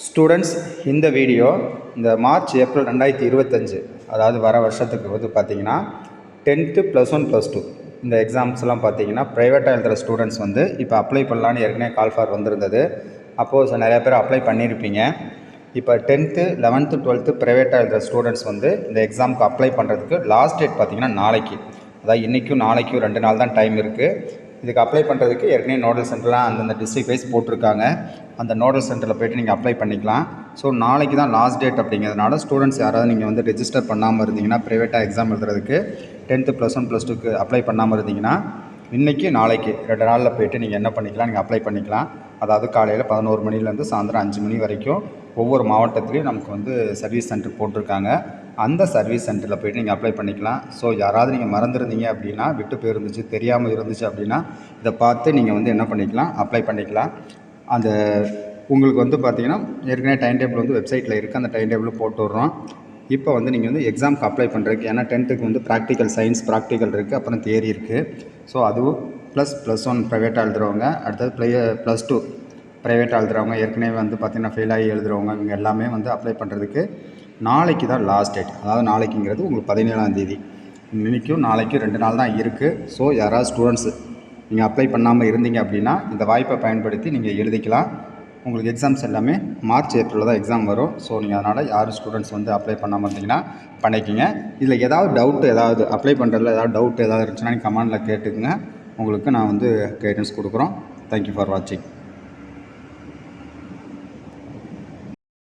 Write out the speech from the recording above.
Students, இந்த video இந்த March April 2025 அதாவது வர வருஷத்துக்கு வந்து பார்த்தீங்கன்னா 10th +1 +2 இந்த எக்ஸாம்ஸ்லாம் பார்த்தீங்கன்னா ப்ரைவேட்டாக எழுதுகிற ஸ்டூடெண்ட்ஸ் வந்து இப்போ அப்ளை பண்ணலான்னு ஏற்கனவே கால் ஃபார் வந்திருந்தது. அப்போது நிறையா பேர் அப்ளை பண்ணியிருப்பீங்க. இப்போ 10th 11th 12th ப்ரைவேட்டாக எழுதுகிற ஸ்டூடெண்ட்ஸ் வந்து இந்த எக்ஸாமுக்கு அப்ளை பண்ணுறதுக்கு லாஸ்ட் டேட் பார்த்தீங்கன்னா நாளைக்கு, அதாவது இன்றைக்கும் நாளைக்கும் 2 நாள் தான் டைம் இருக்குது. இதுக்கு அப்ளை பண்ணுறதுக்கு ஏற்கனவே நோடல் சென்டர்லாம் அந்தந்த டிஸ்ட்ரிக்ட் வைஸ் போட்டிருக்காங்க. அந்த நோடல் சென்டரில் போய்ட்டு நீங்கள் அப்ளை பண்ணிக்கலாம். ஸோ நாளைக்கு தான் லாஸ்ட் டேட் அப்படிங்கிறதுனால ஸ்டூடெண்ட்ஸ் யாராவது நீங்கள் வந்து ரெஜிஸ்டர் பண்ணாமல் இருந்தீங்கன்னா ப்ரைவேட்டாக எக்ஸாம் எழுதுறதுக்கு 10th +1 +2க்கு அப்ளை பண்ணாமல் இருந்தீங்கன்னா இன்றைக்கி நாளைக்கு 2 நாளில் போய்ட்டு நீங்கள் என்ன பண்ணிக்கலாம், நீங்கள் அப்ளை பண்ணிக்கலாம். அதாவது காலையில் 11 மணிலேருந்து சாயந்தரம் 5 மணி வரைக்கும் ஒவ்வொரு மாவட்டத்துலேயும் நமக்கு வந்து சர்வீஸ் சென்டர் போட்டிருக்காங்க. அந்த சர்வீஸ் சென்டரில் போய்ட்டு நீங்கள் அப்ளை பண்ணிக்கலாம். ஸோ யாராவது நீங்கள் மறந்துருந்தீங்க அப்படின்னா, விட்டு போயிருந்துச்சு, தெரியாமல் இருந்துச்சு அப்படின்னா இதை பார்த்து நீங்கள் வந்து என்ன பண்ணிக்கலாம், அப்ளை பண்ணிக்கலாம். அந்த உங்களுக்கு வந்து பார்த்திங்கன்னா ஏற்கனவே டைம் டேபிள் வந்து வெப்சைட்டில் இருக்குது. அந்த டைம் டேபிள் போட்டு விட்றோம். இப்போ வந்து நீங்கள் வந்து எக்ஸாமுக்கு அப்ளை பண்ணுறதுக்கு, ஏன்னா 10th வந்து ப்ராக்டிக்கல் சயின்ஸ் ப்ராக்டிக்கல் இருக்குது, அப்புறம் தியரி இருக்குது. ஸோ அதுவும் +1 ப்ரைவேட்டாக எழுதுகிறவங்க, அடுத்தது +2 ப்ரைவேட்டாக எழுதுகிறவங்க, ஏற்கனவே வந்து பார்த்திங்கன்னா ஃபெயில் ஆகி எழுதுகிறவங்க, இவங்க எல்லாமே வந்து அப்ளை பண்ணுறதுக்கு நாளைக்கு தான் லாஸ்ட் டேட். அதாவது நாளைக்குங்கிறது உங்களுக்கு 17ஆம் தேதி. இன்றைக்கும் நாளைக்கும் 2 நாள் தான் இருக்குது. ஸோ யாராவது ஸ்டூடெண்ட்ஸு நீங்கள் அப்ளை பண்ணாமல் இருந்தீங்க அப்படின்னா இந்த வாய்ப்பை பயன்படுத்தி நீங்கள் எழுதிக்கலாம். உங்களுக்கு எக்ஸாம்ஸ் எல்லாமே மார்ச் ஏப்ரலில் தான் எக்ஸாம் வரும். ஸோ நீங்கள் அதனால் யார் ஸ்டூடெண்ட்ஸ் வந்து அப்ளை பண்ணாமல் இருந்தீங்கன்னா பண்ணிக்கிங்க. இதில் ஏதாவது டவுட்டு, ஏதாவது அப்ளை பண்ணுறதுல ஏதாவது டவுட் ஏதாவது இருந்துச்சுன்னா நீங்கள் கமெண்டில் கேட்டுக்குங்க. உங்களுக்கு நான் வந்து கைடன்ஸ் கொடுக்குறோம். தேங்க்யூ ஃபார் வாட்சிங்.